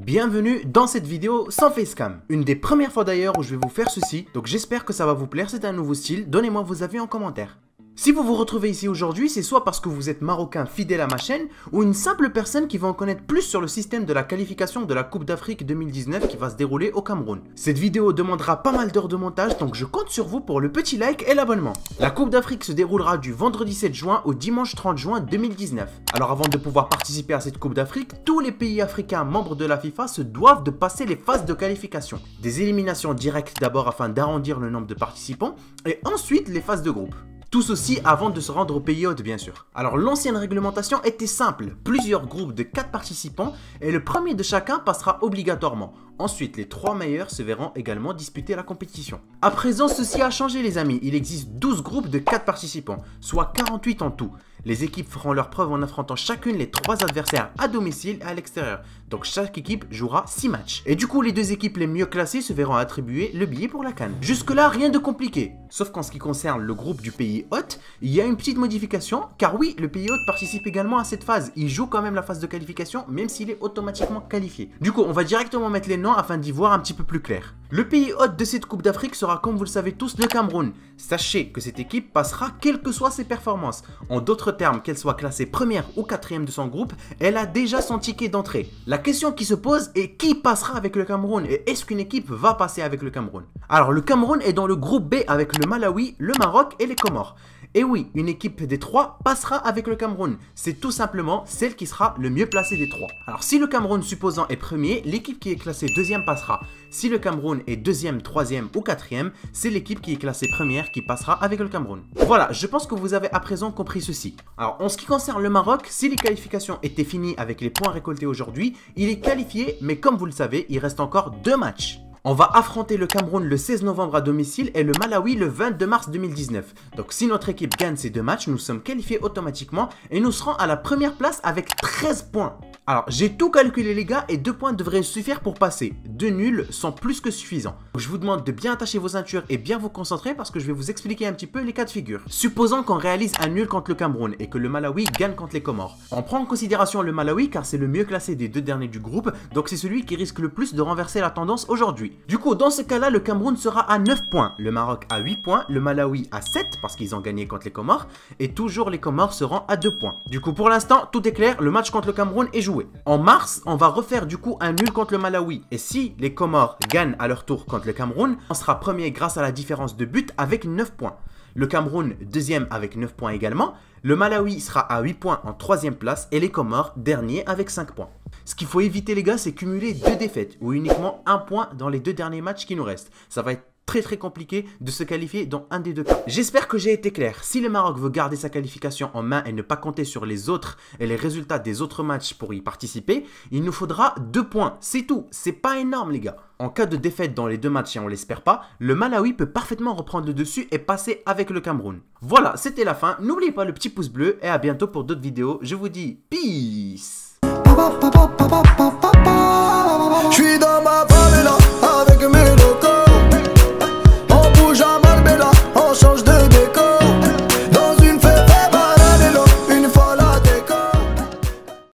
Bienvenue dans cette vidéo sans facecam. Une des premières fois d'ailleurs où je vais vous faire ceci, donc j'espère que ça va vous plaire, c'est un nouveau style, donnez-moi vos avis en commentaire. Si vous vous retrouvez ici aujourd'hui, c'est soit parce que vous êtes marocain fidèle à ma chaîne, ou une simple personne qui va en connaître plus sur le système de la qualification de la Coupe d'Afrique 2019 qui va se dérouler au Cameroun. Cette vidéo demandera pas mal d'heures de montage, donc je compte sur vous pour le petit like et l'abonnement. La Coupe d'Afrique se déroulera du vendredi 7 juin au dimanche 30 juin 2019. Alors avant de pouvoir participer à cette Coupe d'Afrique, tous les pays africains membres de la FIFA se doivent de passer les phases de qualification. Des éliminations directes d'abord afin d'arrondir le nombre de participants, et ensuite les phases de groupe. Tout ceci avant de se rendre au pays hôte bien sûr. Alors l'ancienne réglementation était simple, plusieurs groupes de 4 participants et le premier de chacun passera obligatoirement. Ensuite les 3 meilleurs se verront également disputer la compétition. À présent ceci a changé les amis, il existe 12 groupes de 4 participants, soit 48 en tout. Les équipes feront leur preuve en affrontant chacune les 3 adversaires à domicile et à l'extérieur. Donc chaque équipe jouera 6 matchs. Et du coup les 2 équipes les mieux classées se verront attribuer le billet pour la CAN. Jusque là rien de compliqué. Sauf qu'en ce qui concerne le groupe du pays hôte, il y a une petite modification. Car oui, le pays hôte participe également à cette phase. Il joue quand même la phase de qualification même s'il est automatiquement qualifié. Du coup on va directement mettre les noms afin d'y voir un petit peu plus clair. Le pays hôte de cette Coupe d'Afrique sera comme vous le savez tous le Cameroun. Sachez que cette équipe passera quelles que soient ses performances. En d'autres termes, qu'elle soit classée première ou quatrième de son groupe, elle a déjà son ticket d'entrée. La question qui se pose est qui passera avec le Cameroun et est-ce qu'une équipe va passer avec le Cameroun? Alors le Cameroun est dans le groupe B avec le Malawi, le Maroc et les Comores. Et oui, une équipe des 3 passera avec le Cameroun. C'est tout simplement celle qui sera le mieux placée des 3. Alors si le Cameroun supposant est premier, l'équipe qui est classée deuxième passera. Si le Cameroun est deuxième, troisième ou quatrième, c'est l'équipe qui est classée première qui passera avec le Cameroun. Voilà, je pense que vous avez à présent compris ceci. Alors en ce qui concerne le Maroc, si les qualifications étaient finies avec les points récoltés aujourd'hui, il est qualifié, mais comme vous le savez, il reste encore 2 matchs. On va affronter le Cameroun le 16 novembre à domicile et le Malawi le 22 mars 2019. Donc si notre équipe gagne ces 2 matchs, nous sommes qualifiés automatiquement et nous serons à la première place avec 13 points. Alors j'ai tout calculé les gars et 2 points devraient suffire pour passer. 2 nuls sont plus que suffisants. Donc, je vous demande de bien attacher vos ceintures et bien vous concentrer parce que je vais vous expliquer un petit peu les cas de figure. Supposons qu'on réalise un nul contre le Cameroun et que le Malawi gagne contre les Comores. On prend en considération le Malawi car c'est le mieux classé des 2 derniers du groupe, donc c'est celui qui risque le plus de renverser la tendance aujourd'hui. Du coup, dans ce cas-là, le Cameroun sera à 9 points, le Maroc à 8 points, le Malawi à 7 parce qu'ils ont gagné contre les Comores et toujours les Comores seront à 2 points. Du coup, pour l'instant, tout est clair, le match contre le Cameroun est joué. En mars, on va refaire du coup un nul contre le Malawi et si les Comores gagnent à leur tour contre le Cameroun, on sera premier grâce à la différence de but avec 9 points. Le Cameroun deuxième avec 9 points également, le Malawi sera à 8 points en 3e place et les Comores dernier avec 5 points. Ce qu'il faut éviter les gars, c'est cumuler 2 défaites ou uniquement 1 point dans les 2 derniers matchs qui nous restent. Ça va être très compliqué de se qualifier dans un des 2 cas. J'espère que j'ai été clair. Si le Maroc veut garder sa qualification en main et ne pas compter sur les autres et les résultats des autres matchs pour y participer, il nous faudra 2 points. C'est tout. C'est pas énorme les gars. En cas de défaite dans les 2 matchs et on l'espère pas, le Malawi peut parfaitement reprendre le dessus et passer avec le Cameroun. Voilà, c'était la fin. N'oubliez pas le petit pouce bleu et à bientôt pour d'autres vidéos. Je vous dis peace. Je suis dans ma